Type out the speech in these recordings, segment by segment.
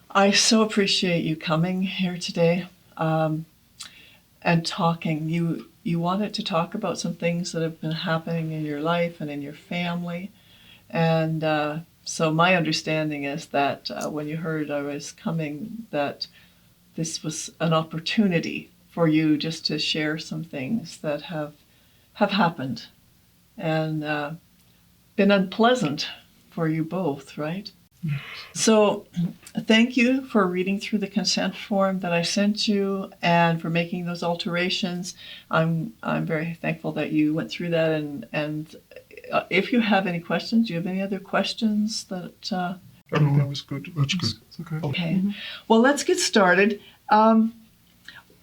I so appreciate you coming here today and talking. You wanted to talk about some things that have been happening in your life and in your family. And so my understanding is that when you heard I was coming, that this was an opportunity for you just to share some things that have happened and been unpleasant for you both, right? Yes. So thank you for reading through the consent form that I sent you and for making those alterations. I'm very thankful that you went through that, and if you have any questions, do you have any other questions that Everything was good. That's good. It's okay. Okay. Mm-hmm. Well, let's get started. One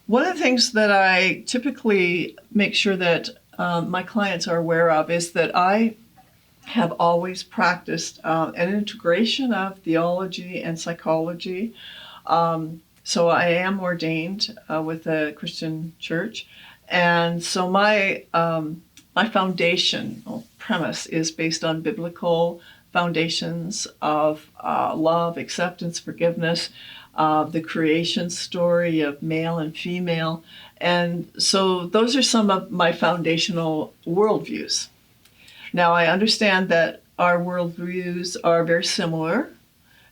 of the things that I typically make sure that my clients are aware of is that I have always practiced an integration of theology and psychology. So I am ordained with a Christian church, and so my foundational premise is based on biblical foundations of love, acceptance, forgiveness, the creation story of male and female. And so those are some of my foundational worldviews. Now, I understand that our worldviews are very similar.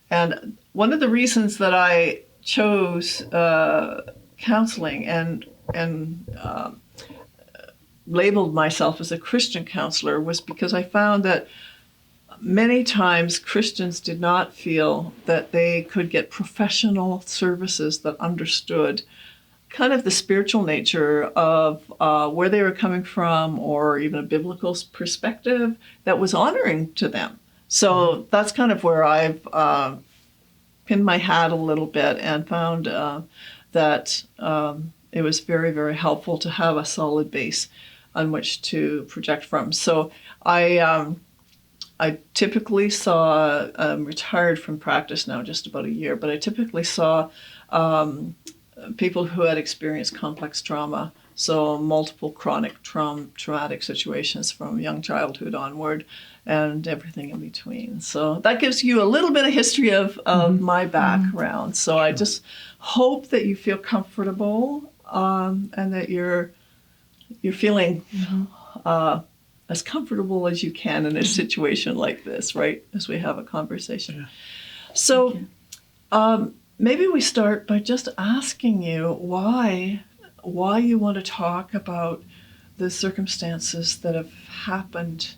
And one of the reasons that I chose counseling and labeled myself as a Christian counselor was because I found that many times Christians did not feel that they could get professional services that understood kind of the spiritual nature of where they were coming from, or even a biblical perspective that was honoring to them. So that's kind of where I've pinned my hat a little bit and found that it was very, very helpful to have a solid base on which to project from. So I typically saw, I'm retired from practice now just about a year, but I typically saw people who had experienced complex trauma, so multiple chronic traumatic situations from young childhood onward and everything in between. So that gives you a little bit of history of my background. So I just hope that you feel comfortable and that you're feeling as comfortable as you can in a situation like this, right, as we have a conversation. Yeah. So maybe we start by just asking you why you want to talk about the circumstances that have happened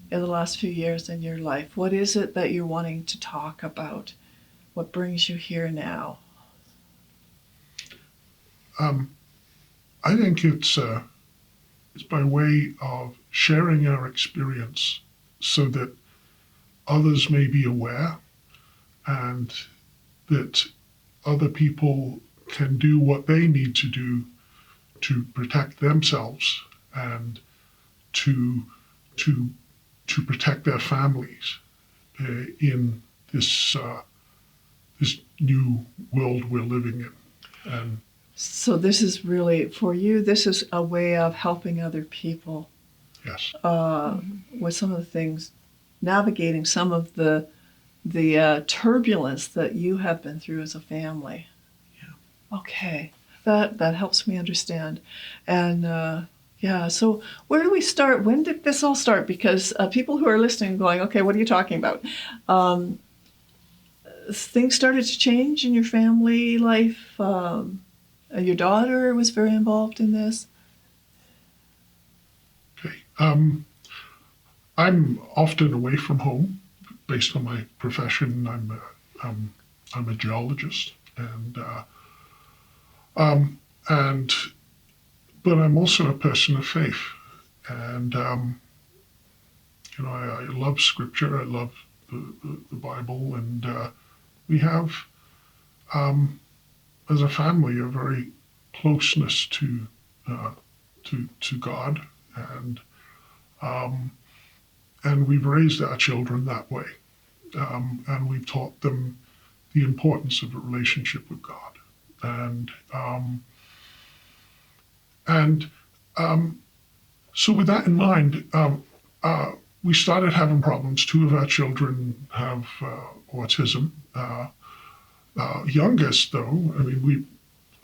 in the last few years in your life. What is it that you're wanting to talk about? What brings you here now? I think it's by way of sharing our experience so that others may be aware and that other people can do what they need to do to protect themselves and to protect their families in this new world we're living in. And so this is really, for you, this is a way of helping other people. Yes. With some of the things, navigating some of the turbulence that you have been through as a family. Yeah. Okay, that helps me understand. And so where do we start? When did this all start? Because people who are listening going, okay, what are you talking about? Things started to change in your family life. Your daughter was very involved in this. Okay. I'm often away from home based on my profession. I'm a geologist, but I'm also a person of faith, and I love Scripture. I love the Bible, and we have, as a family, a very closeness to God, and we've raised our children that way, and we've taught them the importance of a relationship with God, so with that in mind, we started having problems. Two of our children have autism. youngest, though, I mean,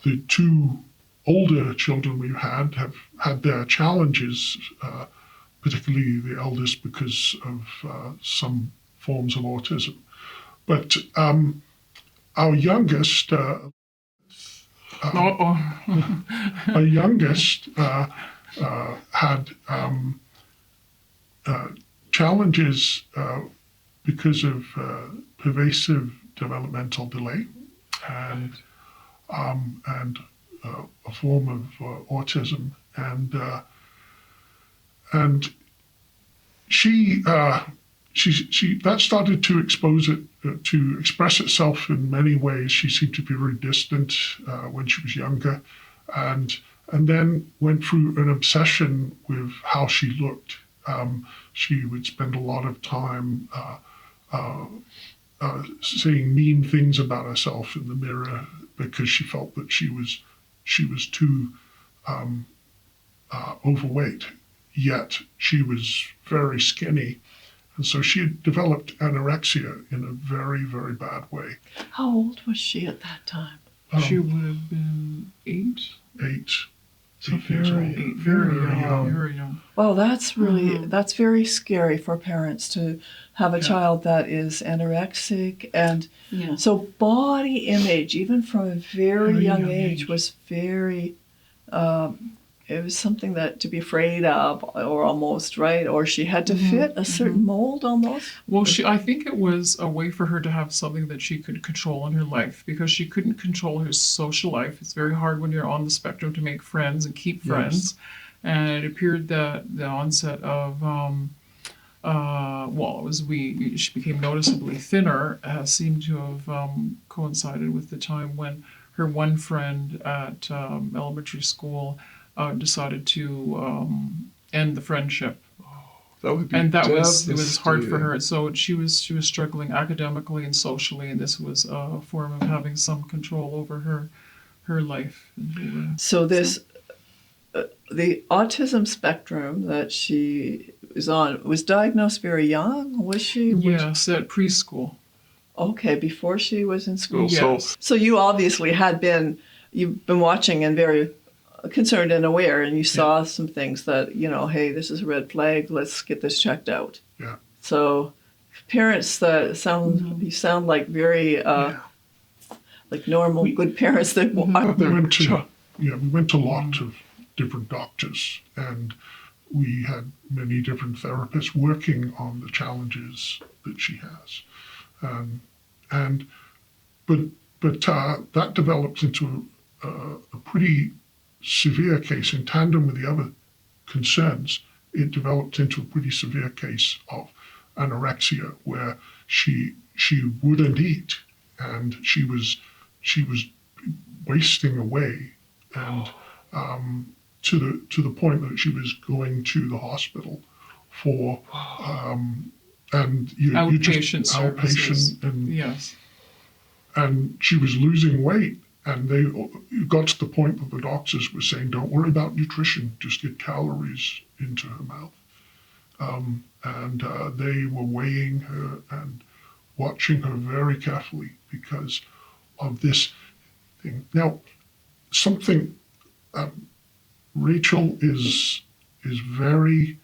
the two older children we've have had their challenges, particularly the eldest because of some forms of autism. But our youngest, our youngest had challenges because of pervasive developmental delay and a form of autism, and she that started to expose it to express itself in many ways. She seemed to be very distant when she was younger, and then went through an obsession with how she looked. She would spend a lot of time saying mean things about herself in the mirror because she felt that she was too overweight, yet she was very skinny. And so she had developed anorexia in a very, very bad way. How old was she at that time? She would have been 8. 8. So 8 years old. very young. Very young. Well, that's really, that's very scary for parents to have a child that is anorexic. And so body image, even from a very young age, was very, it was something that to be afraid of, or almost, right? Or she had to fit a certain mold almost. Well, I think it was a way for her to have something that she could control in her life, because she couldn't control her social life. It's very hard when you're on the spectrum to make friends and keep friends. And it appeared that the onset of, she became noticeably thinner, seemed to have coincided with the time when her one friend at elementary school decided to end the friendship. That would be And it was hard for devastating. her. So she was struggling academically and socially, and this was a form of having some control over her life. So this, the autism spectrum that she was on was diagnosed very young, was she? Yes, at preschool. Okay, before she was in school. Yes. So you obviously you've been watching and very concerned and aware, and you saw some things that, hey, this is a red flag, let's get this checked out. Yeah. So parents that you sound like very like normal, good parents that we went to lots of different doctors, and we had many different therapists working on the challenges that she has. But that developed into a pretty severe case. In tandem with the other concerns, it developed into a pretty severe case of anorexia, where she wouldn't eat, and she was wasting away, and to the point that she was going to the hospital for and you just outpatient, and she was losing weight. And they got to the point that the doctors were saying, don't worry about nutrition, just get calories into her mouth. And they were weighing her and watching her very carefully because of this thing. Now, Rachel is very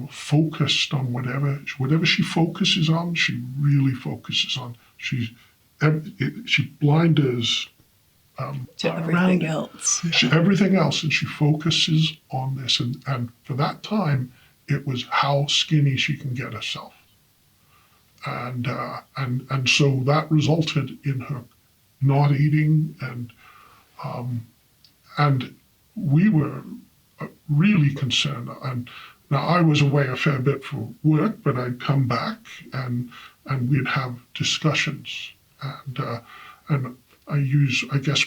focused on whatever she focuses on, she really focuses on. She blinders to everything else. Everything else, and she focuses on this. And for that time, it was how skinny she can get herself. And so that resulted in her not eating, and we were really concerned. And now I was away a fair bit for work, but I'd come back and we'd have discussions, and I guess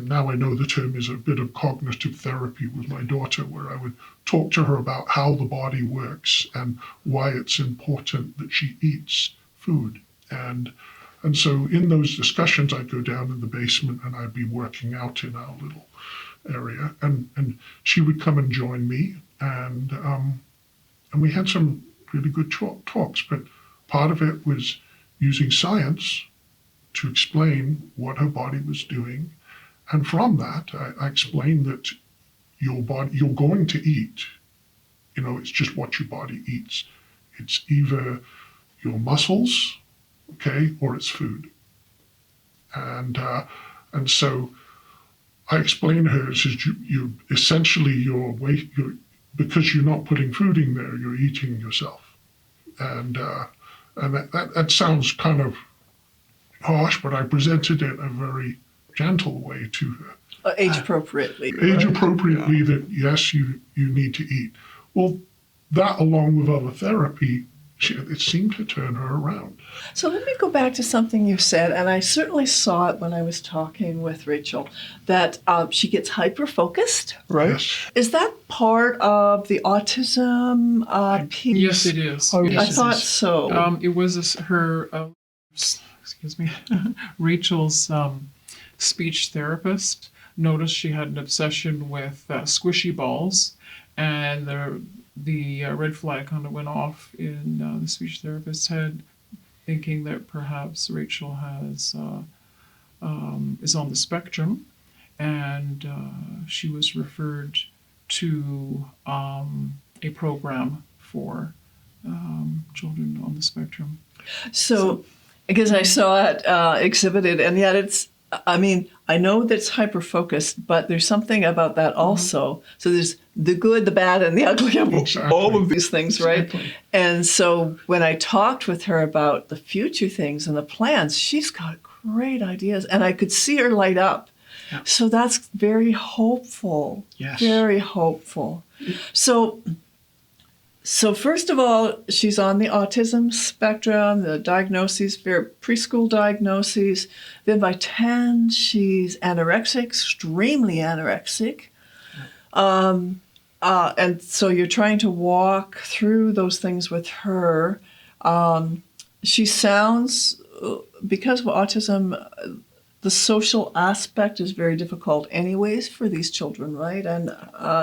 now I know the term is a bit of cognitive therapy with my daughter, where I would talk to her about how the body works and why it's important that she eats food. And so in those discussions, I'd go down in the basement and I'd be working out in our little area, and she would come and join me, and we had some really good talks. But part of it was using science to explain what her body was doing. And from that, I explained that you're going to eat. It's just what your body eats. It's either your muscles, okay, or it's food. And so I explained to her, it says you essentially because you're not putting food in there, you're eating yourself. And that sounds kind of harsh, but I presented it in a very gentle way to her. Age appropriately. Age appropriately, that yes, you need to eat. Well, that along with other therapy, it seemed to turn her around. So let me go back to something you said, and I certainly saw it when I was talking with Rachel, that she gets hyper-focused, right? Yes. Is that part of the autism piece? Yes, it is. I Yes, it thought is. so. It was her, excuse me, Rachel's speech therapist noticed she had an obsession with squishy balls, and the red flag kind of went off in the speech therapist's head, thinking that perhaps Rachel is on the spectrum, and she was referred to a program for children on the spectrum. So, because I saw it exhibited, and yet I know that it's hyper-focused, but there's something about that also. So there's the good, the bad, and the ugly of Exactly. all of these things, right? Exactly. And so when I talked with her about the future things and the plans, she's got great ideas, and I could see her light up. Yeah. So that's very hopeful. Yes. Very hopeful. So first of all, she's on the autism spectrum, the diagnoses, very preschool diagnoses. Then by 10, she's anorexic, extremely anorexic. And so you're trying to walk through those things with her. She sounds, because of autism, the social aspect is very difficult anyways for these children, right? And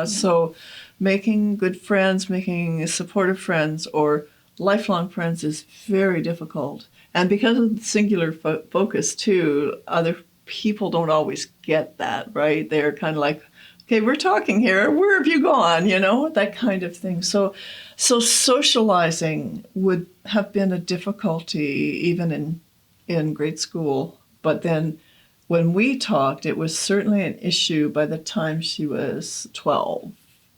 so making good friends, making supportive friends or lifelong friends is very difficult. And because of the singular focus too, other people don't always get that, right? They're kind of like, okay, we're talking here, where have you gone? That kind of thing. So socializing would have been a difficulty even in grade school. But then when we talked, it was certainly an issue by the time she was 12,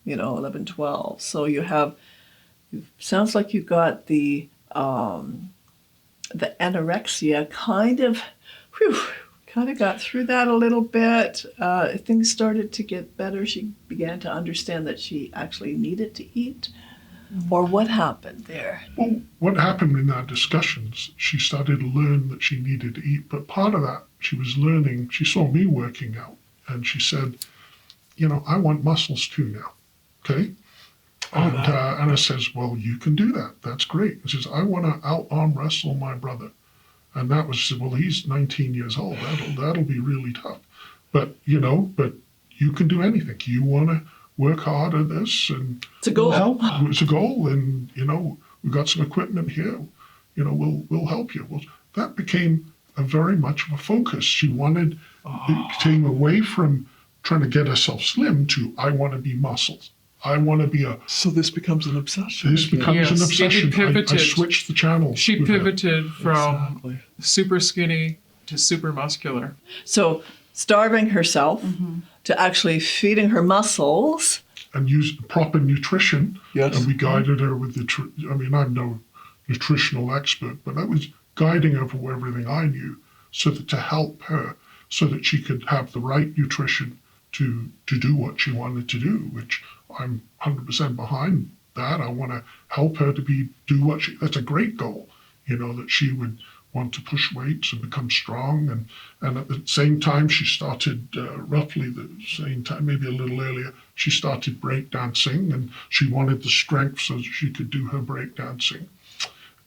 11, 12. So sounds like you got the anorexia kind of got through that a little bit. Things started to get better. She began to understand that she actually needed to eat. Or what happened there? Well, what happened in our discussions, she started to learn that she needed to eat. But part of that, she was learning, she saw me working out, and she said, I want muscles too now, okay? And I says, well, you can do that. That's great. She says, I want to out-arm wrestle my brother. And that was, well, he's 19 years old. That'll be really tough. But you can do anything. You want to work hard at this, and It's a goal. we'll help. It's a goal, and we've got some equipment here. We'll help you. Well, that became a very much of a focus. She wanted, it came away from trying to get herself slim to, I want to be muscles. I want to be a. So this becomes an obsession. This becomes an Yes, obsession. it pivoted. I switched the channels. She with her. pivoted from Exactly. super skinny to super muscular. So starving herself to actually feeding her muscles. And used proper nutrition. Yes. And we guided her with I'm no nutritional expert, but I was guiding her for everything I knew, so that to help her, so that she could have the right nutrition to do what she wanted to do, which I'm 100% behind that. I want to help her to do what that's a great goal, that she would want to push weights and become strong. And at the same time, she started roughly the same time, maybe a little earlier, she started breakdancing, and she wanted the strength so that she could do her breakdancing.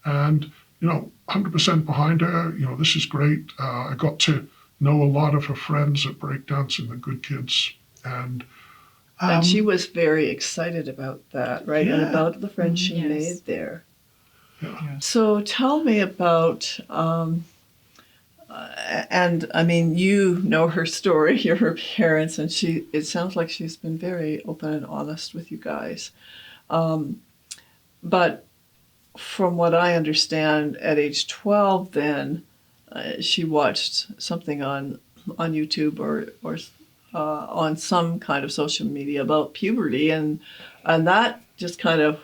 And, 100% behind her, this is great. I got to know a lot of her friends at breakdancing, the good kids. And she was very excited about that, right? And Yeah. about the friends she Yes. made there. Yes. So tell me about and I mean, you know her story, you're her parents, and it sounds like she's been very open and honest with you guys. But from what I understand, at age 12, then she watched something on YouTube or on some kind of social media about puberty, and that just kind of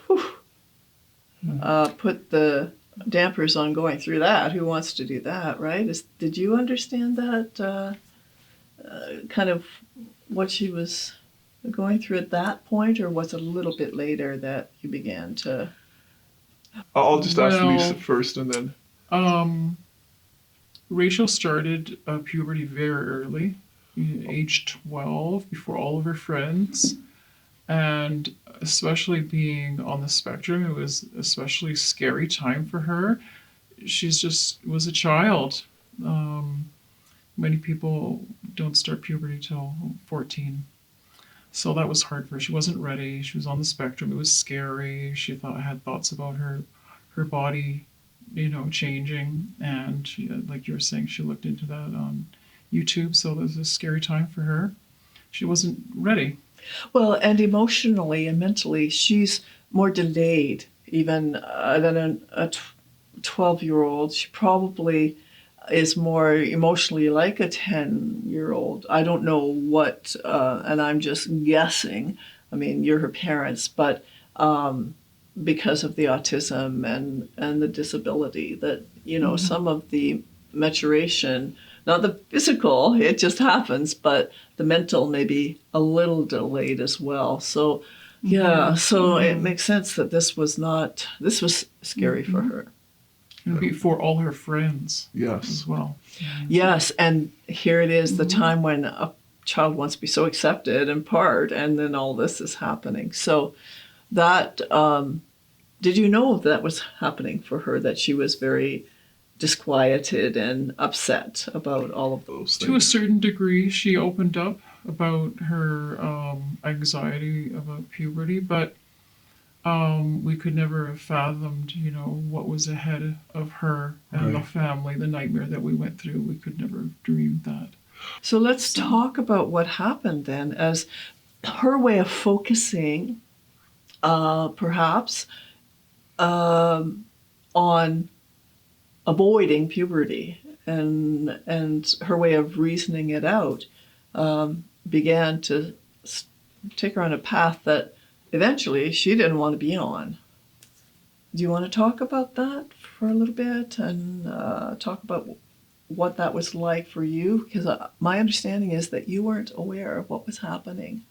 put the dampers on going through that. Who wants to do that, right? Did you understand that kind of what she was going through at that point, or was it a little bit later that you began to? I'll just ask Well, Lisa first, and then Rachel started puberty very early, age 12, before all of her friends. And especially being on the spectrum, it was especially scary time for her. She's just was a child. Many people don't start puberty till 14. So that was hard for her. She wasn't ready. She was on the spectrum. It was scary. She had thoughts about her body, changing. And she, like you were saying, she looked into that on YouTube. So it was a scary time for her. She wasn't ready. Well, and emotionally and mentally, she's more delayed even than a 12-year-old. She probably is more emotionally like a 10-year-old. I don't know what, and I'm just guessing. I mean, you're her parents, but because of the autism and the disability, that, some of the maturation, not the physical, it just happens, but the mental may be a little delayed as well. So, it makes sense that this was scary for her. And before all her friends yes, as well. Yes, and here it is, the time when a child wants to be so accepted and part, and then all this is happening. So that, did you know that was happening for her, that she was very disquieted and upset about all of those things? To a certain degree, she opened up about her anxiety about puberty, but we could never have fathomed, what was ahead of her and the family, the nightmare that we went through. We could never have dreamed that. So let's talk about what happened then, as her way of focusing, perhaps, on avoiding puberty, and her way of reasoning it out began to take her on a path that eventually she didn't want to be on. Do you want to talk about that for a little bit and talk about what that was like for you? Because my understanding is that you weren't aware of what was happening.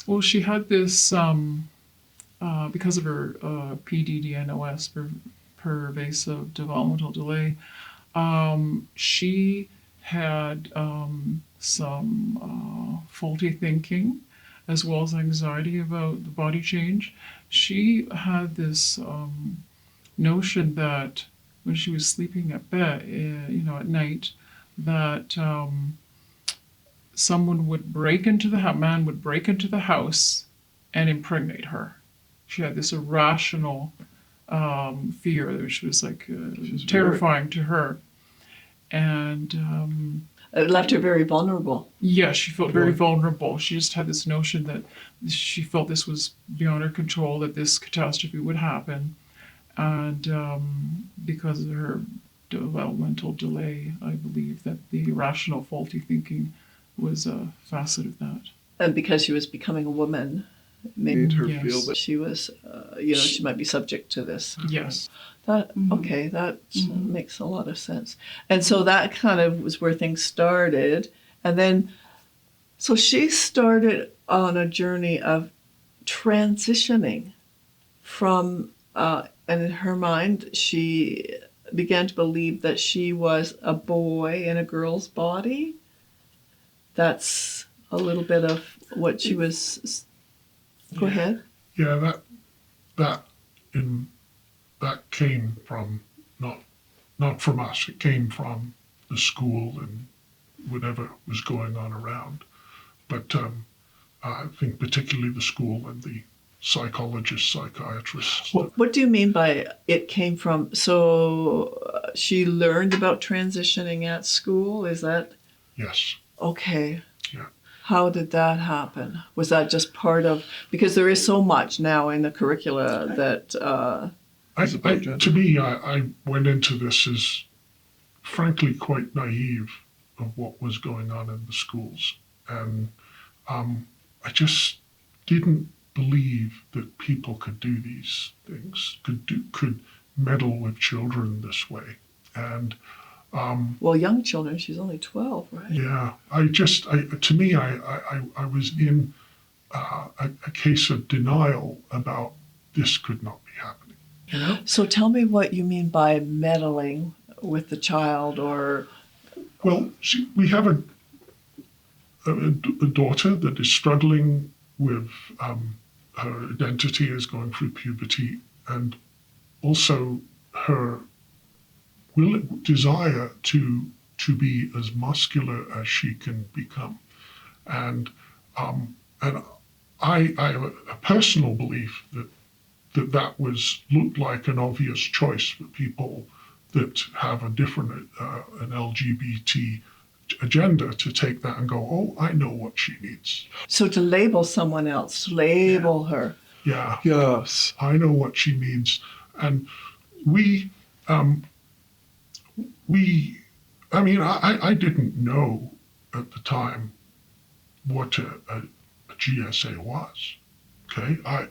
Well, she had this, because of her PDD-NOS, pervasive developmental delay, she had some faulty thinking as well as anxiety about the body change. She had this notion that when she was sleeping at bed, at night, that man would break into the house and impregnate her. She had this irrational fear, which was like terrifying to her. And It left her very vulnerable. yeah, she felt very vulnerable. She just had this notion that she felt this was beyond her control, that this catastrophe would happen. And because of her developmental delay, I believe that the irrational, faulty thinking was a facet of that. And because she was becoming a woman, made her Yes. feel that she was, she might be subject to this. Yes. That makes a lot of sense. And so that kind of was where things started. And then, so she started on a journey of transitioning from, and in her mind, she began to believe that she was a boy in a girl's body. That's a little bit of what she was. Go ahead. Yeah, that came from not from us. It came from the school and whatever was going on around. But I think particularly the school and the psychologists, psychiatrists. What do you mean by it came from? So she learned about transitioning at school? Is that Yes. okay? Yeah. How did that happen? Was that just part of, because there is so much now in the curricula that To me, I went into this as frankly quite naive of what was going on in the schools. And I just didn't believe that people could do these things, could meddle with children this way. And well, young children, she's only 12, right? yeah, to me, I was in a case of denial about this could not be happening. You know? So tell me what you mean by meddling with the child, or Well, we have a daughter that is struggling with her identity as going through puberty, and also her desire to be as muscular as she can become, and I have a personal belief that looked like an obvious choice for people that have a different an LGBT agenda to take that and go, oh, I know what she needs. so to label someone else, to label her. Yeah, Yes. I know what she needs. And I didn't know at the time what a GSA was. Okay, I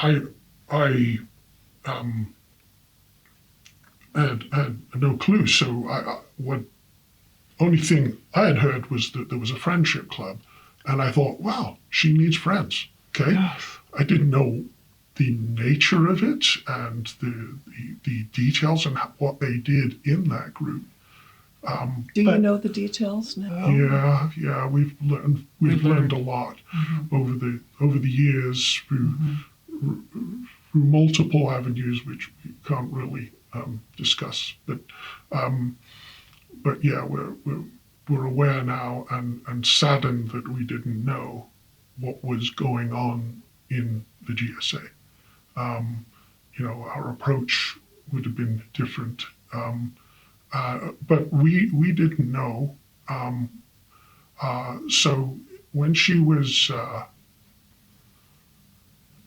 had no clue. So what only thing I had heard was that there was a friendship club, and I thought, wow, she needs friends. Okay, Yes. I didn't know the nature of it and the details and what they did in that group. Do you know the details now? Yeah, we've learned a lot over the years through multiple avenues, which we can't really discuss. But yeah, we're aware now and saddened that we didn't know what was going on in the GSA. Our approach would have been different. But we didn't know. So when she was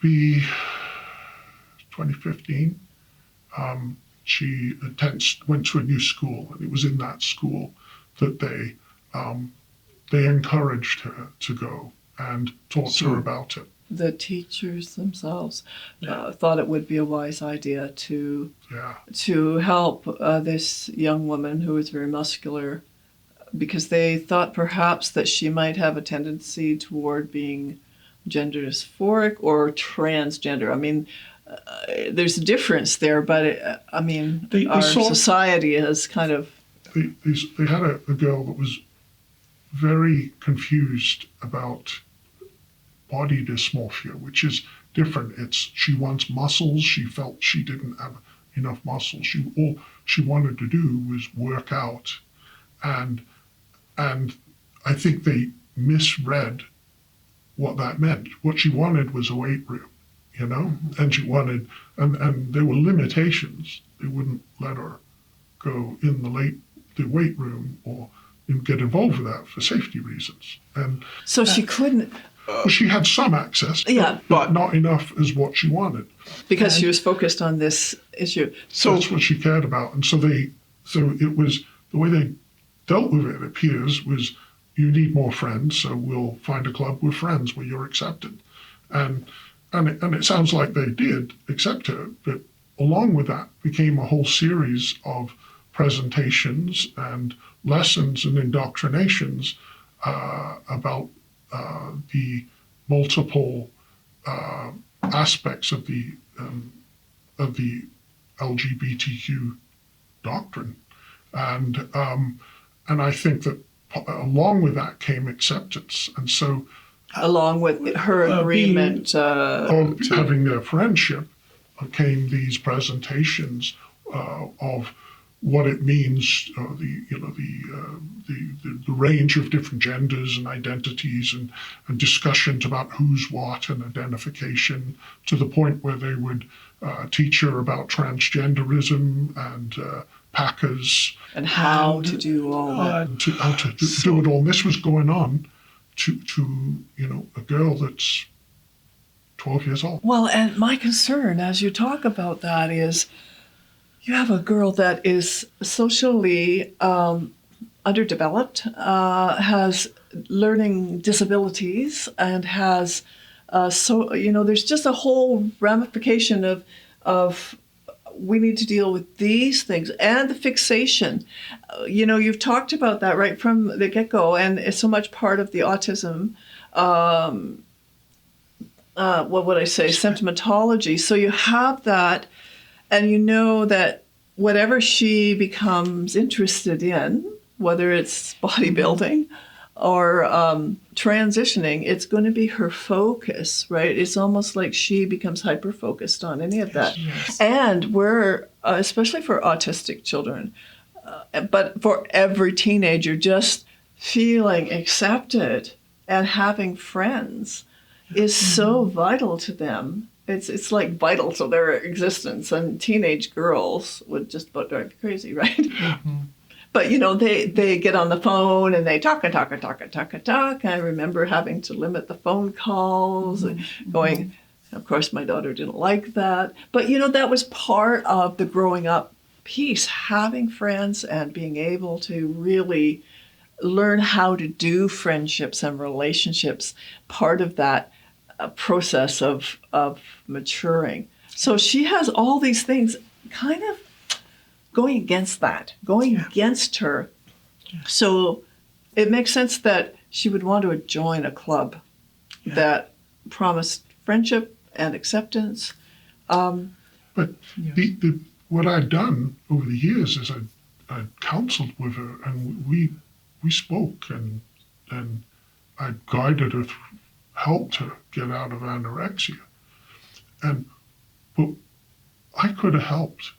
2015, she went to a new school, and it was in that school that they encouraged her to go and talk to her about it. The teachers themselves thought it would be a wise idea to help this young woman who was very muscular, because they thought perhaps that she might have a tendency toward being gender dysphoric or transgender. I mean, there's a difference there, but our society has kind of... They had a girl that was very confused about body dysmorphia, which is different. She wants muscles. She felt she didn't have enough muscles. All she wanted to do was work out, and I think they misread what that meant. What she wanted was a weight room, and she wanted, and there were limitations. They wouldn't let her go in the weight room or get involved with that for safety reasons. And so she couldn't... she had some access, but not enough as what she wanted. Because she was focused on this issue. So that's what she cared about. And so it was, the way they dealt with it appears was, you need more friends, so we'll find a club with friends where you're accepted. And it sounds like they did accept her, but along with that became a whole series of presentations and lessons and indoctrinations about the multiple aspects of the LGBTQ doctrine, and I think that along with that came acceptance, and so along with her agreement of having their friendship came these presentations of what it means, the range of different genders and identities, and discussions about who's what and identification, to the point where they would teach her about transgenderism and Packers. And how to do all that. And how to do it all. And this was going on to a girl that's 12 years old. Well, and my concern as you talk about that is you have a girl that is socially underdeveloped, has learning disabilities, and has there's just a whole ramification of we need to deal with these things and the fixation. You've talked about that right from the get-go, and it's so much part of the autism. What would I say? Symptomatology. So you have that. And you know that whatever she becomes interested in, whether it's bodybuilding or transitioning, it's going to be her focus, right? It's almost like she becomes hyper-focused on any of that. Yes. And we're, especially for autistic children, but for every teenager, just feeling accepted and having friends is so vital to them. It's like vital to their existence, and teenage girls would just about drive you crazy, right? Mm-hmm. But they get on the phone and they talk. I remember having to limit the phone calls and going. Of course, my daughter didn't like that, but that was part of the growing up piece, having friends and being able to really learn how to do friendships and relationships. Part of that process of maturing. So she has all these things kind of going against her. Yeah. So it makes sense that she would want to join a club that promised friendship and acceptance. But what I'd done over the years is I counseled with her, and we spoke, and I guided her helped her get out of anorexia. But I could have helped.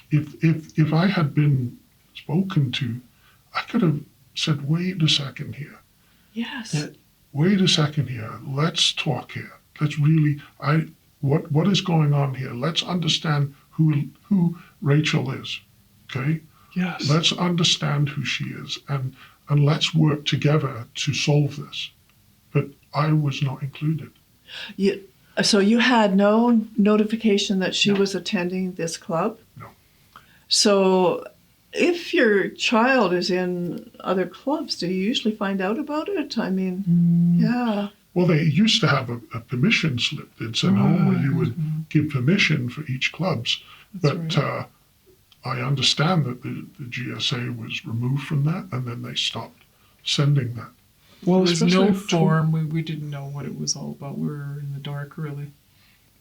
If I had been spoken to, I could have said, wait a second here. Yes. Wait a second here. Let's talk here. Let's really, what is going on here? Let's understand who Rachel is, okay? Yes. Let's understand who she is, and let's work together to solve this. But I was not included. So you had no notification that she was attending this club? No. So if your child is in other clubs, do you usually find out about it? I mean, yeah. Well, they used to have a permission slip they'd send home where you would give permission for each clubs. But right. I understand that the GSA was removed from that, and then they stopped sending that. Well, there's no form. We didn't know what it was all about. We were in the dark, really.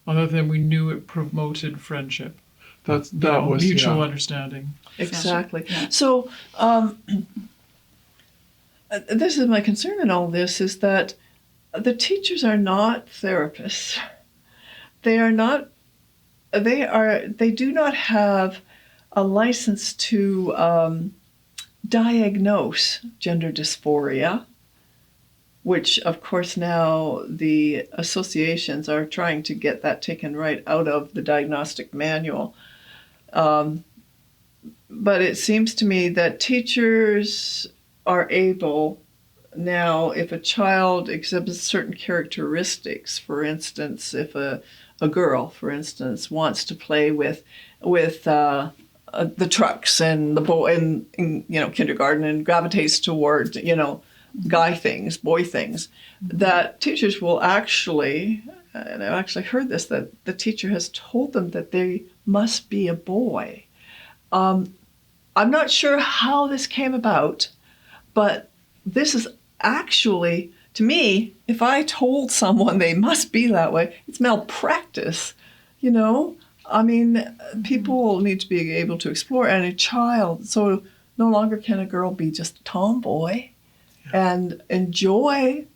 Other than we knew it promoted friendship. That was mutual understanding. Exactly. So this is my concern in all this, is that the teachers are not therapists. They do not have a license to diagnose gender dysphoria, which, of course, now the associations are trying to get that taken right out of the diagnostic manual. But it seems to me that teachers are able now, if a child exhibits certain characteristics, for instance, if a girl, for instance, wants to play with the trucks and the boy in kindergarten and gravitates toward guy things, boy things, that teachers will actually, and I've actually heard this, that the teacher has told them that they must be a boy. I'm not sure how this came about, but this is actually, to me, if I told someone they must be that way, it's malpractice, I mean, people need to be able to explore, and a child, so no longer can a girl be just a tomboy and enjoy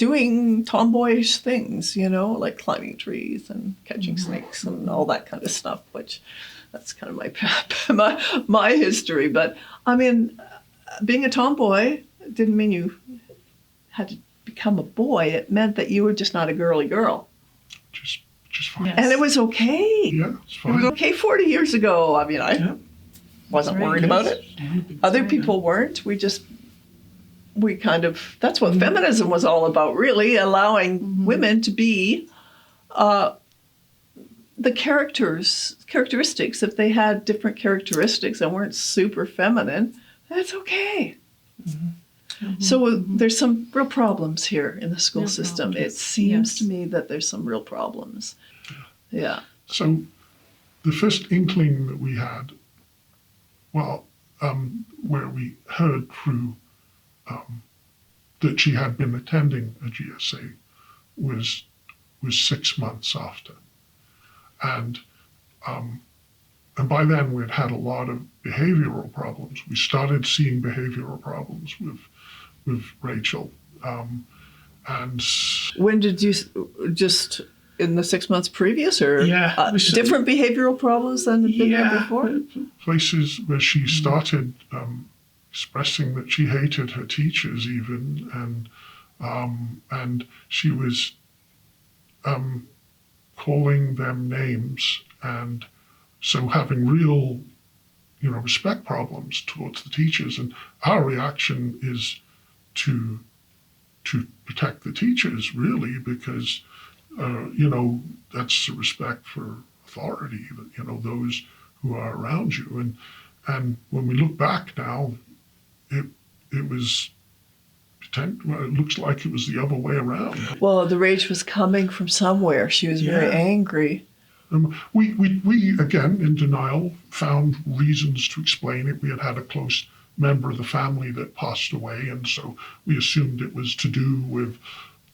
doing tomboyish things, like climbing trees and catching snakes and all that kind of stuff, which that's kind of my history. But I mean, being a tomboy didn't mean you had to become a boy. It meant that you were just not a girly girl. Just fine. Yes. And it was okay. Yeah, it's It fine. was okay 40 years ago. I mean, I Yeah. wasn't Right, worried yes. about it. Other people weren't. We kind of, that's what feminism was all about, really, allowing women to be the characteristics. If they had different characteristics and weren't super feminine, that's okay. So there's some real problems here in the school Real system. problems, It seems yes. to me that there's some real problems. Yeah. So the first inkling that we had, where we heard through that she had been attending a GSA was 6 months after. And by then we'd had a lot of behavioral problems. We started seeing behavioral problems with Rachel. And When did you, just in the 6 months previous, or Yeah, we should- different behavioral problems than had been there before? places where she started expressing that she hated her teachers even, and she was calling them names, and so having real respect problems towards the teachers. And our reaction is to protect the teachers, really, because that's the respect for authority, those who are around you. And when we look back now, it was it looks like it was the other way around. Well, the rage was coming from somewhere. She was very Yeah. angry. We again, in denial, found reasons to explain it. We had a close member of the family that passed away, and so we assumed it was to do with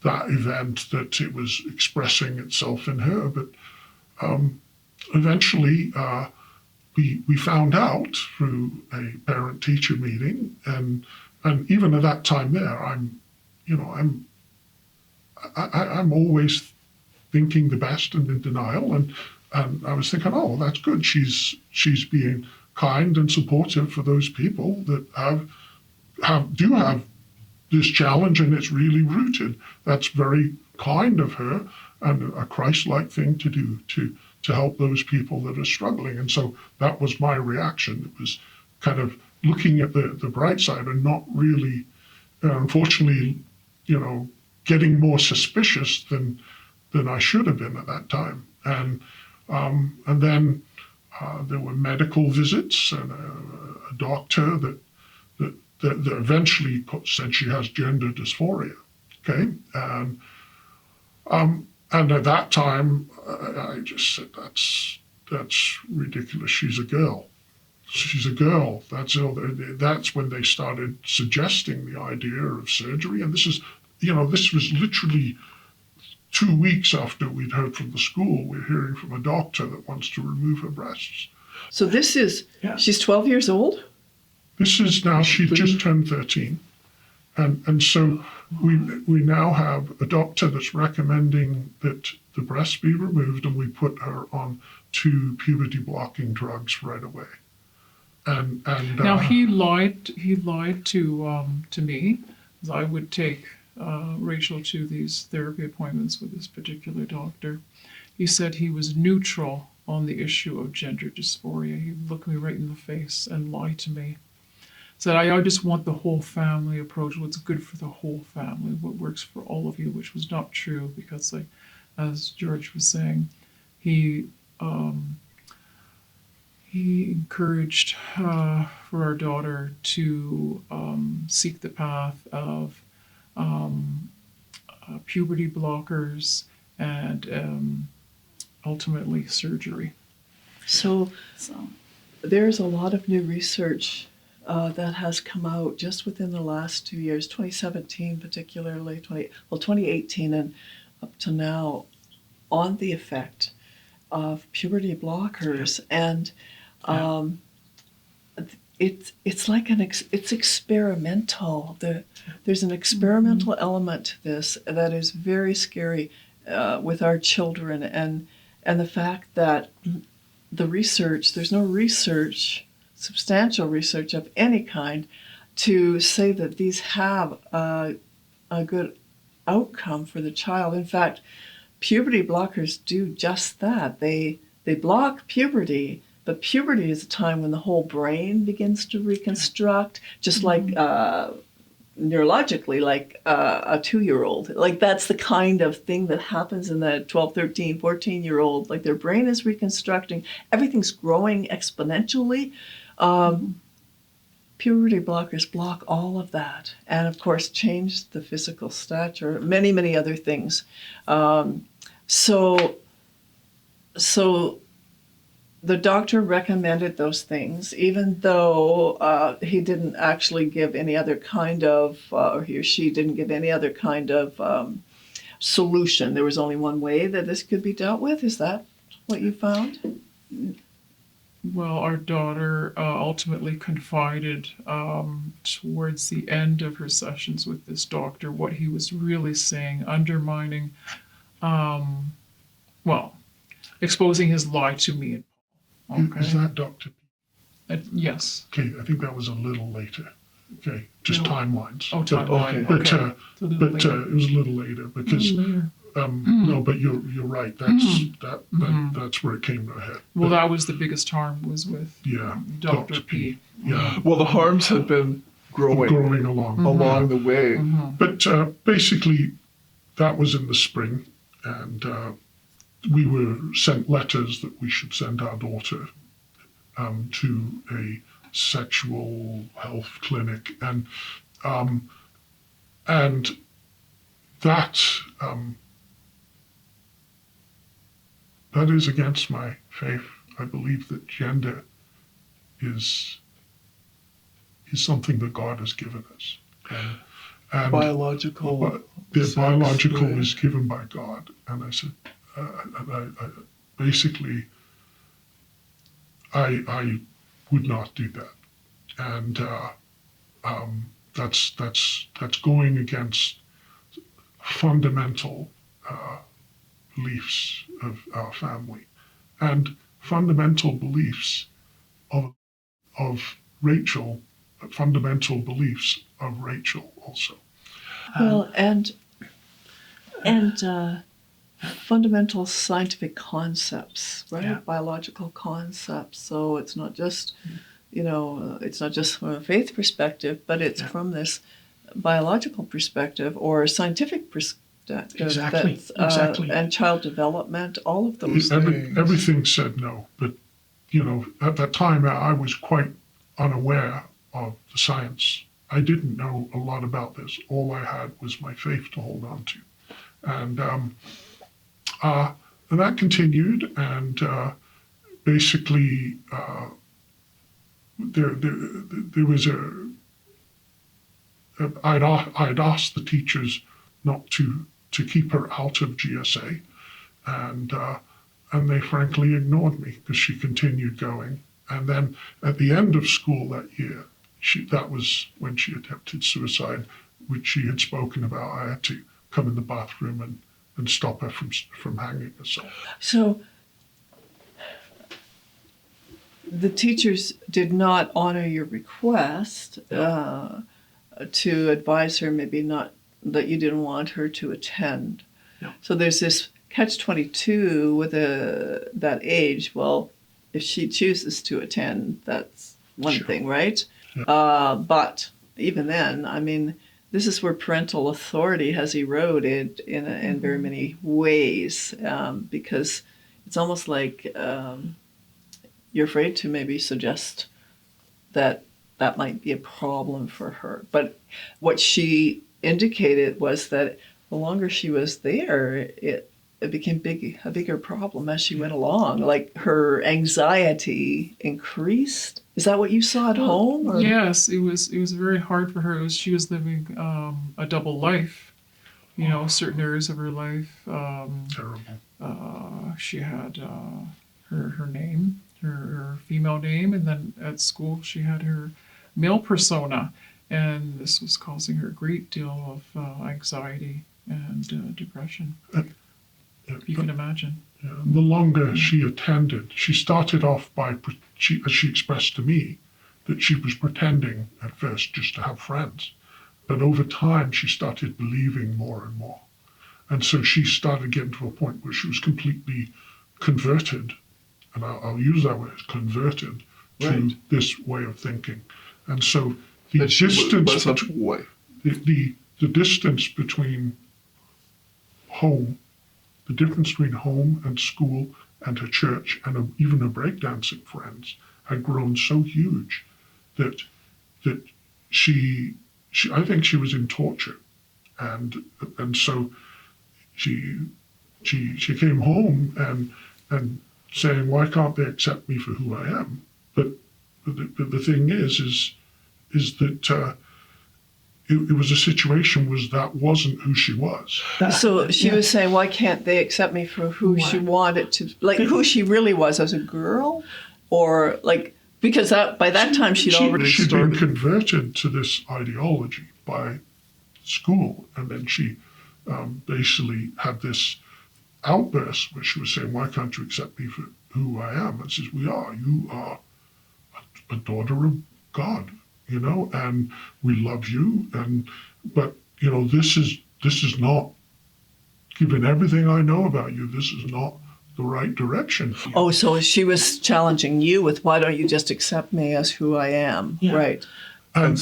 that event, that it was expressing itself in her. But eventually, we found out through a parent-teacher meeting, and even at that time there, I'm always thinking the best and in denial, and I was thinking, oh, that's good. She's being kind and supportive for those people that do have this challenge, and it's really rooted. That's very kind of her and a Christ-like thing to do to help those people that are struggling. And so that was my reaction. It was kind of looking at the bright side and not really, unfortunately, getting more suspicious than I should have been at that time. And then there were medical visits and a doctor that eventually said she has gender dysphoria. Okay, and at that time I just said that's ridiculous. She's a girl. She's a girl. That's when they started suggesting the idea of surgery. And this was literally 2 weeks after we'd heard from the school. We're hearing from a doctor that wants to remove her breasts. So this is, Yeah. she's 12 years old? This is now, she just turned 13. And so we now have a doctor that's recommending that the breasts be removed, and we put her on 2 puberty blocking drugs right away. And Now he lied to me, as I would take Rachel to these therapy appointments with this particular doctor. He said he was neutral on the issue of gender dysphoria. He looked me right in the face and lied to me. Said, I just want the whole family approach, what's good for the whole family, what works for all of you, which was not true because, as George was saying, he encouraged for our daughter to seek the path of puberty blockers and ultimately surgery. So there's a lot of new research that has come out just within the last 2 years, 2017 particularly, 2018 and up to now, on the effect of puberty blockers. And it's like it's experimental. There's an experimental element to this that is very scary with our children, and the fact that there's no research, substantial research of any kind, to say that these have a good outcome for the child. In fact, puberty blockers do just that. They block puberty, but puberty is a time when the whole brain begins to reconstruct, just like neurologically, like a 2-year-old. Like that's the kind of thing that happens in the 12, 13, 14-year-old. Like their brain is reconstructing, everything's growing exponentially. Puberty blockers block all of that, and of course change the physical stature, many, many other things. So the doctor recommended those things, even though he didn't actually give any other kind of, or he or she didn't give any other kind of solution. There was only one way that this could be dealt with. Is that what you found? Well, our daughter ultimately confided towards the end of her sessions with this doctor what he was really saying, undermining, exposing his lie to me. Okay. Is that Dr. Yes. Okay, I think that was a little later. Okay, just No. timelines. Oh, timeline. But, Okay. It's a little later. it was a little later because Later. no, but you're right. That's where it came to a head. Well, that was the biggest harm, was with Yeah, Dr. P. Yeah, Well, the harms had been growing along. along the way. But basically, that was in the spring, and we were sent letters that we should send our daughter to a sexual health clinic, and that that is against my faith. I believe that gender is something that God has given us, and Biological. the sex, biological right. is given by God. And I said, I basically, I would not do that, and that's going against fundamental beliefs of our family, and fundamental beliefs of Rachel, fundamental beliefs of Rachel also. Well, and fundamental scientific concepts, right? Yeah. Biological concepts. So it's not just, it's not just from a faith perspective, but it's from this biological perspective or scientific perspective. Exactly. Exactly. And child development, all of those things. Everything said no, but at that time I was quite unaware of the science. I didn't know a lot about this. All I had was my faith to hold on to, and that continued. And basically, there was I'd asked the teachers not to keep her out of GSA, and they frankly ignored me because she continued going. And then at the end of school that year, that was when she attempted suicide, which she had spoken about. I had to come in the bathroom and stop her from hanging herself. So the teachers did not honor your request to advise her maybe not, that you didn't want her to attend. No. So there's this catch-22 with that age. Well, if she chooses to attend, that's one thing, right? Yeah. But even then, I mean, this is where parental authority has eroded in very many ways, because it's almost like you're afraid to maybe suggest that might be a problem for her. But what she indicated was that the longer she was there, it became a bigger problem as she went along. Like her anxiety increased. Is that what you saw at home? Or? Yes, it was very hard for her. She was living a double life. Certain areas of her life. Terrible. She had her name, her female female name, and then at school she had her male persona, and this was causing her a great deal of anxiety and depression. If you can imagine. The longer she attended, she started off by, as she expressed to me, that she was pretending at first just to have friends. But over time, she started believing more and more. And so she started getting to a point where she was completely converted, and I'll use that word, converted, to Right. this way of thinking. And so the That she distance, was a boy. the distance between home, the difference between home and school and her church and even her breakdancing friends had grown so huge that she I think she was in torture, and so she came home and saying, why can't they accept me for who I am? But the thing is that it was a situation was that wasn't who she was. So she was saying, why can't they accept me for who she wanted to, like who she really was as a girl? Or like, because by that time she'd already She'd been started. converted to this ideology by school, and then she basically had this outburst where she was saying, why can't you accept me for who I am? And says, you are a daughter of God, and we love you, but this is not, given everything I know about you, this is not the right direction for you. Oh, so she was challenging you with, why don't you just accept me as who I am? Yeah. Right. And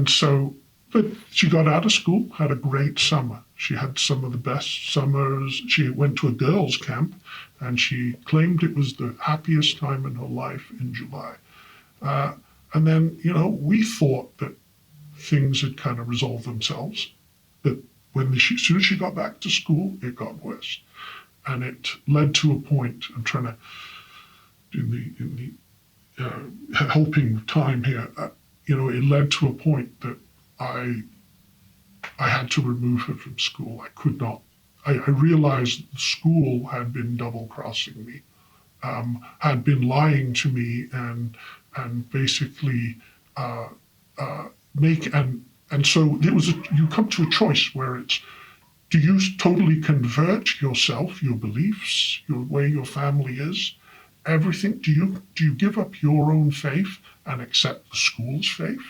so, but she got out of school, had a great summer. She had some of the best summers. She went to a girls' camp, and she claimed it was the happiest time in her life in July. And then, we thought that things had kind of resolved themselves. But as soon as she got back to school, it got worse. And it led to a point, I'm trying to, in the helping time here, it led to a point that I had to remove her from school. I could not. I realized the school had been double-crossing me, had been lying to me, and basically and so it was. You come to a choice where it's: do you totally convert yourself, your beliefs, your way your family is, everything? Do you give up your own faith and accept the school's faith?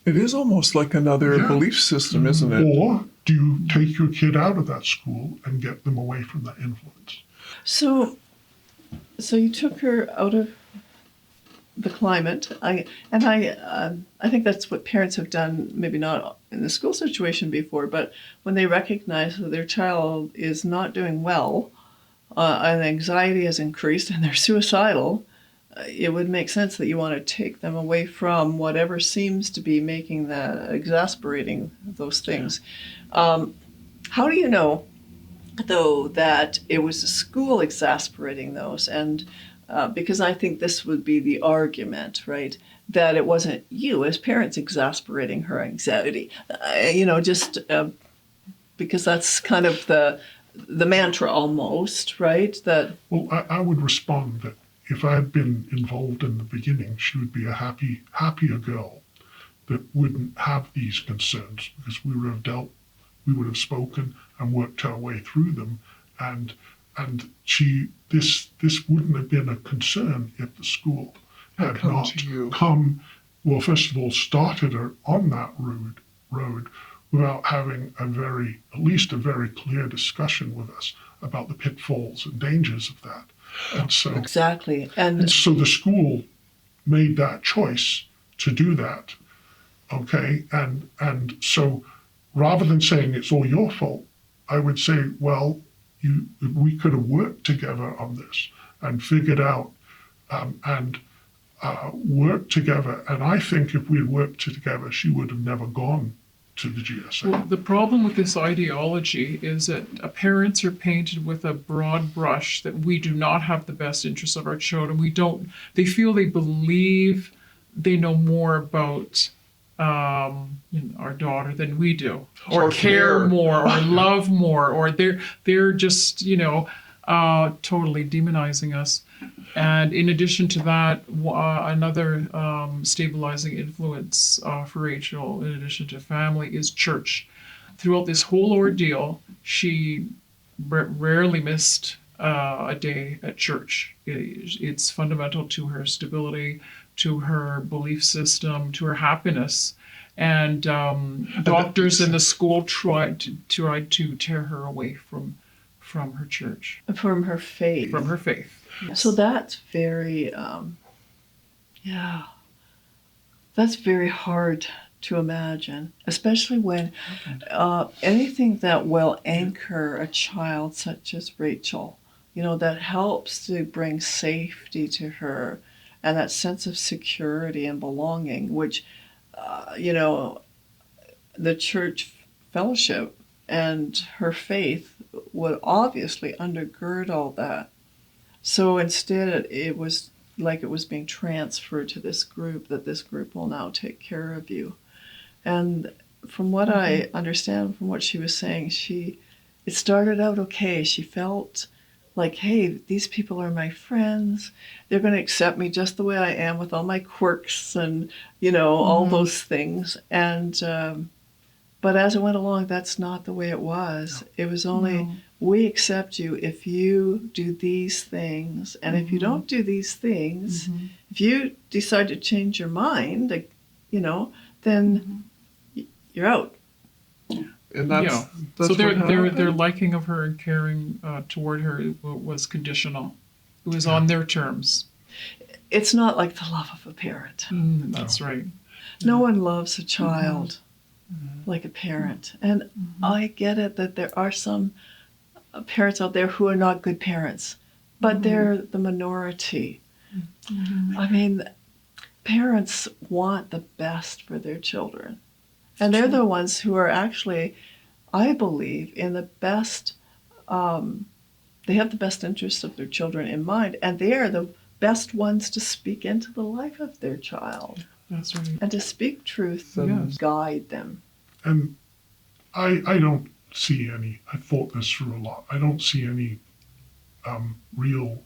it is almost like another Yeah. belief system, isn't it? Or do you take your kid out of that school and get them away from that influence? So you took her out of the climate. I think that's what parents have done, maybe not in the school situation before, but when they recognize that their child is not doing well, and anxiety has increased and they're suicidal, it would make sense that you want to take them away from whatever seems to be making that, exasperating those things. How do you know, though, that it was the school exasperating those? And because I think this would be the argument, right? That it wasn't you as parents exasperating her anxiety, because that's kind of the mantra almost, right? That Well, I would respond that if I had been involved in the beginning, she would be a happier girl that wouldn't have these concerns, because we would have spoken and worked our way through them, and this wouldn't have been a concern if the school had come not to you. well, first of all, started her on that road without having at least a very clear discussion with us about the pitfalls and dangers of that. And so exactly, and so the school made that choice to do that, okay? And so rather than saying it's all your fault, I would say, well, we could have worked together on this and figured out and worked together. And I think if we had worked together, she would have never gone to the GSA. Well, the problem with this ideology is that parents are painted with a broad brush that we do not have the best interests of our children. They feel they believe they know more about our daughter than we do, or care more, or love more, or they're just totally demonizing us. And in addition to that, another stabilizing influence for Rachel, in addition to family, is church. Throughout this whole ordeal, she rarely missed a day at church. It's fundamental to her stability, to her belief system, to her happiness. And doctors in the school tried to tear her away from her church, From her faith. from her faith. So that's very, that's very hard to imagine, especially when anything that will anchor a child such as Rachel, that helps to bring safety to her and that sense of security and belonging, which, the church fellowship and her faith would obviously undergird all that. So instead, it was like it was being transferred to this group, that this group will now take care of you. And from what I understand from what she was saying, it started out okay. She felt like, hey, these people are my friends. They're going to accept me just the way I am with all my quirks and, all those things. And but as it went along, that's not the way it was. It was only, we accept you if you do these things. And if you don't do these things, if you decide to change your mind, then you're out. And that's So what their happened. liking of her and caring toward her was conditional. It was on their terms. It's not like the love of a parent. That's right. No one loves a child like a parent. And I get it that there are some parents out there who are not good parents, but they're the minority. I mean, parents want the best for their children. And they're the ones who are actually, I believe, in the best, they have the best interests of their children in mind, and they are the best ones to speak into the life of their child. That's right. And to speak truth Yes. guide them. And I don't see any, I thought this through a lot, I don't see any real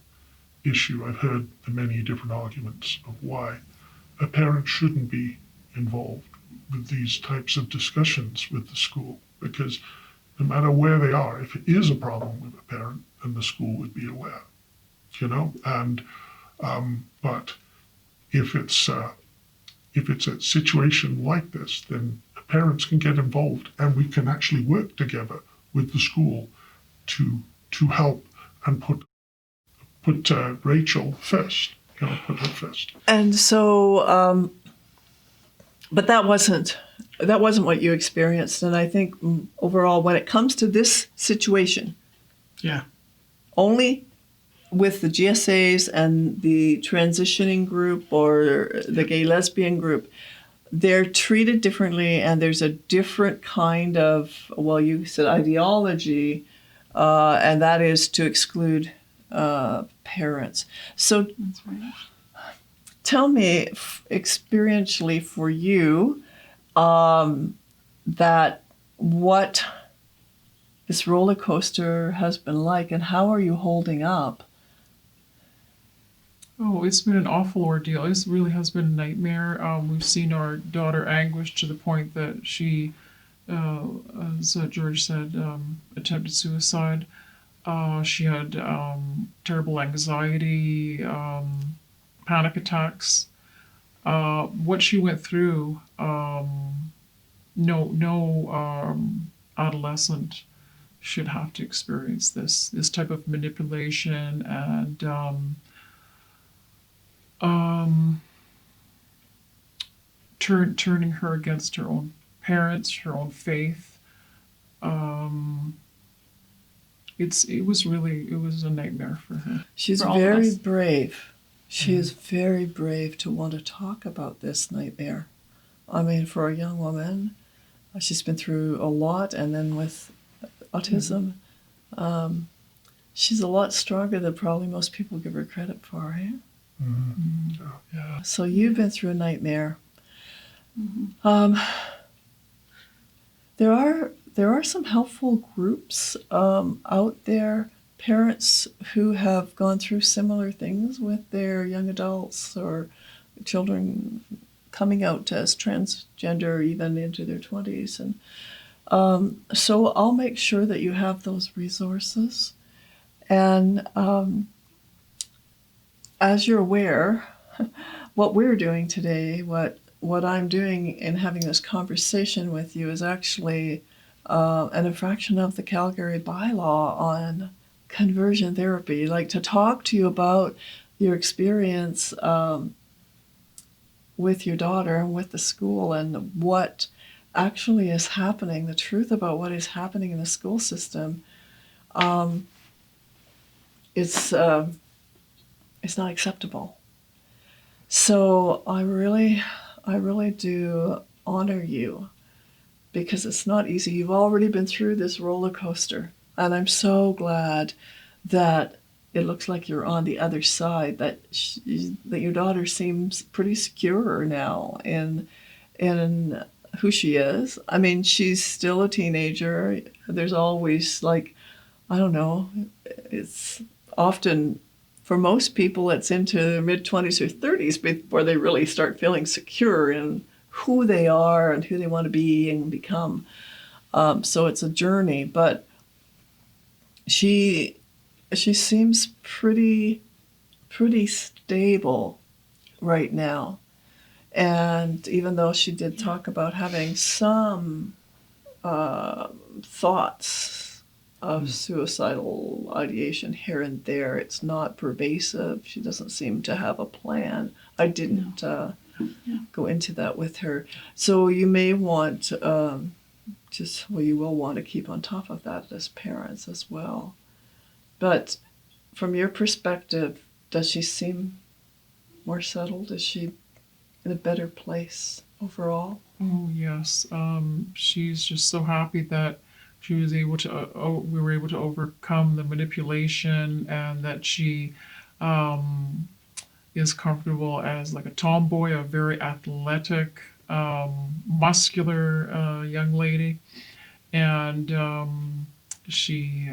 issue. I've heard the many different arguments of why a parent shouldn't be involved with these types of discussions with the school, because no matter where they are, if it is a problem with a parent, then the school would be aware, and but if it's a situation like this, then parents can get involved, and we can actually work together with the school to help and put Rachel first. Put her first. And so, but that wasn't what you experienced. And I think overall, when it comes to this situation, only with the GSAs and the transitioning group or the gay lesbian group, they're treated differently, and there's a different kind of, well, you said ideology, and that is to exclude parents. So That's right. tell me, experientially for you, that what this roller coaster has been like, and how are you holding up? Oh, it's been an awful ordeal. It really has been a nightmare. We've seen our daughter anguished to the point that she, as George said, attempted suicide. She had terrible anxiety, panic attacks. What she went through, no adolescent should have to experience this type of manipulation and turning her against her own parents, her own faith. It was a nightmare for her. She's For all of very us. brave. She is very brave to want to talk about this nightmare. I mean, for a young woman, she's been through a lot, and then with autism, she's a lot stronger than probably most people give her credit for. Eh? Yeah. So you've been through a nightmare. There are some helpful groups out there, parents who have gone through similar things with their young adults or children coming out as transgender even into their 20s. And so I'll make sure that you have those resources. And as you're aware, what we're doing today, what I'm doing in having this conversation with you is actually an infraction of the Calgary Bylaw on conversion therapy. Like to talk to you about your experience with your daughter and with the school and what actually is happening, the truth about what is happening in the school system. It's not acceptable. So I really do honor you because it's not easy. You've already been through this roller coaster, and I'm so glad that it looks like you're on the other side. That your daughter seems pretty secure now in who she is. I mean, she's still a teenager. There's always I don't know. It's often, for most people, it's into their mid-20s or 30s before they really start feeling secure in who they are and who they want to be and become. So it's a journey, but she seems pretty stable right now. And even though she did talk about having some thoughts of suicidal ideation here and there, it's not pervasive. She doesn't seem to have a plan. I didn't go into that with her. So you may want you will want to keep on top of that as parents as well. But from your perspective, does she seem more settled? Is she in a better place overall? Oh, yes. She's just so happy that she was able to, we were able to overcome the manipulation, and that she is comfortable as like a tomboy, a very athletic, muscular young lady. And she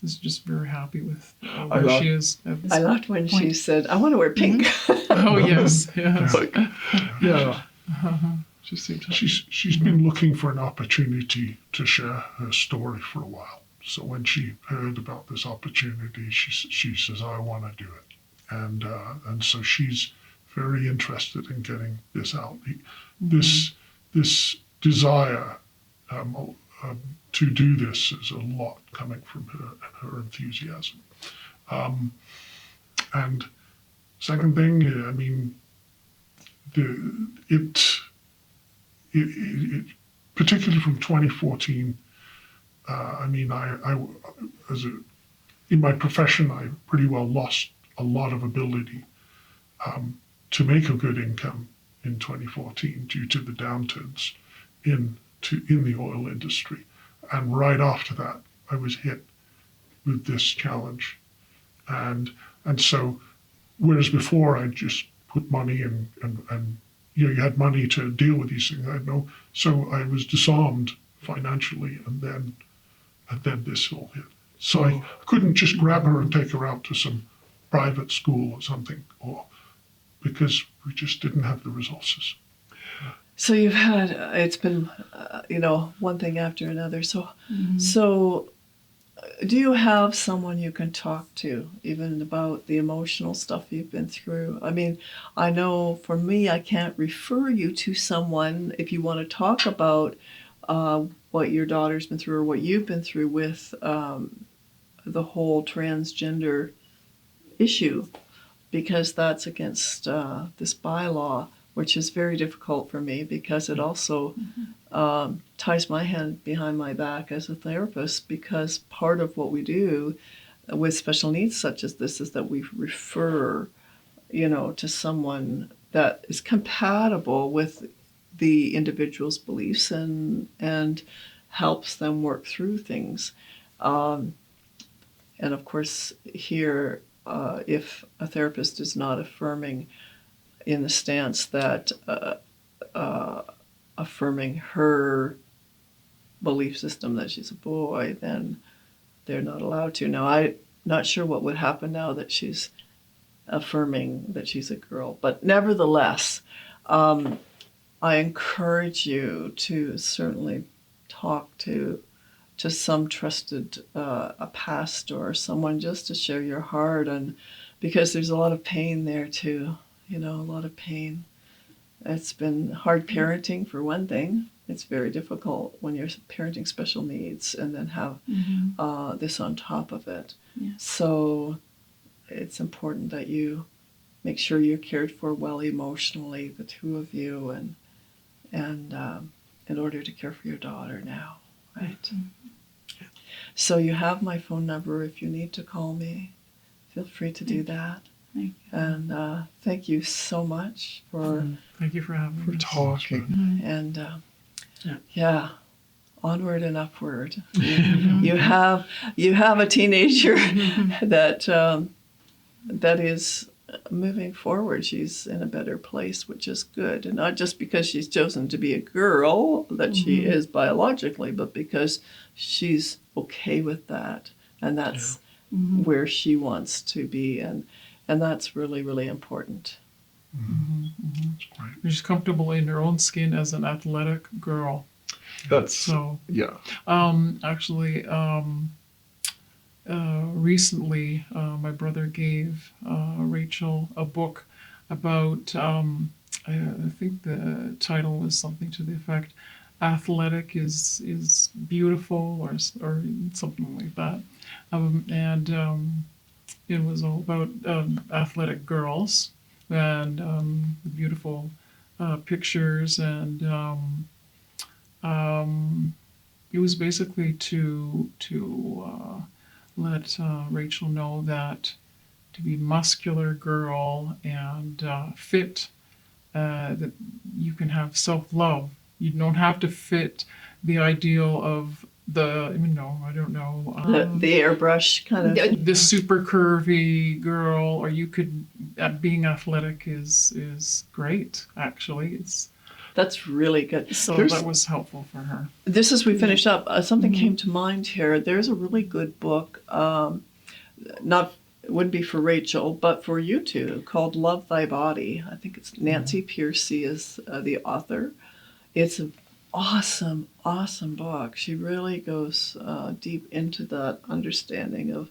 is just very happy with where she is. I loved when she said, I want to wear pink. Oh, yes, yes. Yeah. She seemed to She's been looking for an opportunity to share her story for a while. So when she heard about this opportunity, she says, I want to do it. And so she's very interested in getting this out. This desire to do this is a lot coming from her enthusiasm. And second thing, I mean, it particularly from 2014. I mean, in my profession, I pretty well lost a lot of ability to make a good income in 2014 due to the downturns in the oil industry. And right after that, I was hit with this challenge. And so, whereas before I just put money in and you had money to deal with these things. So I was disarmed financially, and then this all hit. So I couldn't just grab her and take her out to some private school or something, because we just didn't have the resources. So you've had, it's been, one thing after another. So do you have someone you can talk to even about the emotional stuff you've been through? I mean, I know for me, I can't refer you to someone if you want to talk about what your daughter's been through or what you've been through with the whole transgender issue, because that's against this bylaw, which is very difficult for me because it also ties my hand behind my back as a therapist, because part of what we do with special needs such as this is that we refer, to someone that is compatible with the individual's beliefs and helps them work through things. And of course, here, if a therapist is not affirming in the stance that affirming her belief system that she's a boy, then they're not allowed to. Now, I'm not sure what would happen now that she's affirming that she's a girl, but nevertheless, I encourage you to certainly talk to some trusted a pastor or someone just to share your heart, and because there's a lot of pain there too, a lot of pain. It's been hard parenting for one thing. It's very difficult when you're parenting special needs and then have this on top of it. Yeah. So it's important that you make sure you're cared for well emotionally, the two of you, and in order to care for your daughter now, right? So you have my phone number if you need to call me. Feel free to do that. Thank you. And thank you so much for Thank you for having me. Talking. and Yeah. yeah, onward and upward. You have a teenager that is moving forward. She's in a better place, which is good, and not just because she's chosen to be a girl that she is biologically, but because she's okay with that, and that's where she wants to be, and that's really, really important. That's great. She's comfortable in her own skin as an athletic girl. That's, So, yeah. actually, recently, my brother gave Rachel a book about, I think the title was something to the effect, "Athletic is Beautiful," or something like that. It was all about athletic girls and beautiful pictures, and it was basically to let Rachel know that to be muscular girl and fit, that you can have self-love. You don't have to fit the ideal of the, I don't know, The airbrush kind of. the super curvy girl, or you could, being athletic is great, actually. That's really good. So that was helpful for her. This as we finish up, something came to mind here. There's a really good book, it wouldn't be for Rachel, but for you two, called Love Thy Body. I think it's Nancy Piercy is the author. It's an awesome, awesome book. She really goes deep into that understanding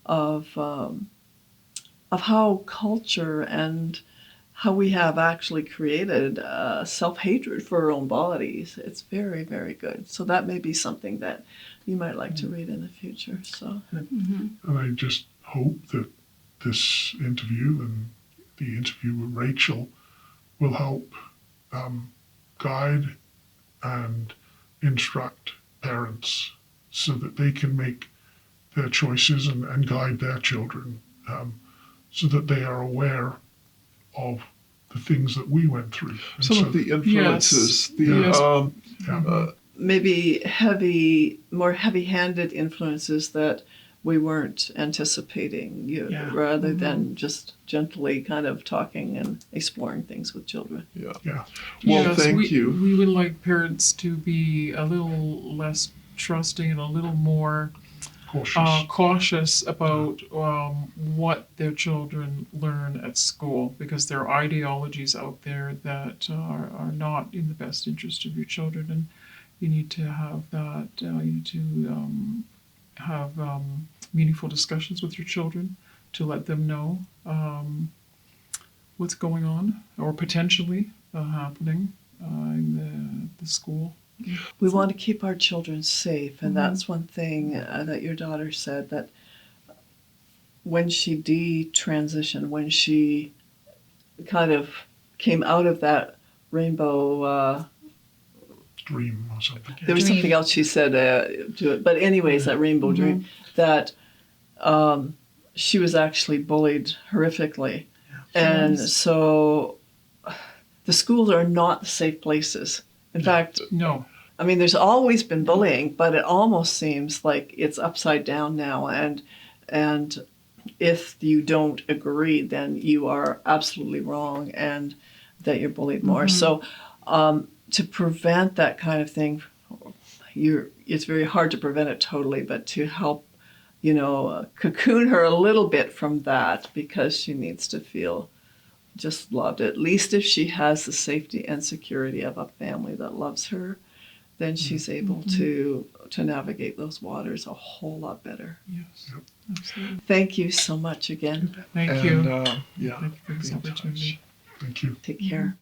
of how culture and how we have actually created self-hatred for our own bodies. It's very, very good. So that may be something that you might like to read in the future. So, And I just hope that this interview and the interview with Rachel will help guide and instruct parents so that they can make their choices and guide their children, so that they are aware of the things that we went through. And Some so of the influences, maybe more heavy-handed influences that we weren't anticipating, rather than just gently kind of talking and exploring things with children. Yeah. Well, thank you. We would like parents to be a little less trusting and a little more cautious about what their children learn at school, because there are ideologies out there that are not in the best interest of your children, and you need to have that. You need to have meaningful discussions with your children to let them know what's going on or potentially happening in the school. We want to keep our children safe, and that's one thing that your daughter said, that when she detransitioned, when she kind of came out of that rainbow Dream or something. there was something else she said to it, but anyways, that rainbow dream, that she was actually bullied horrifically. And so the schools are not safe places. In fact, No. I mean, there's always been bullying, but it almost seems like it's upside down now. And if you don't agree, then you are absolutely wrong, and that you're bullied more. So to prevent that kind of thing, it's very hard to prevent it totally, but to help cocoon her a little bit from that, because she needs to feel just loved. At least if she has the safety and security of a family that loves her, then she's able to navigate those waters a whole lot better. Yes, absolutely. Thank you so much again. Thank you. Yeah. Thank you for this be in touch. opportunity. Thank you. Take care.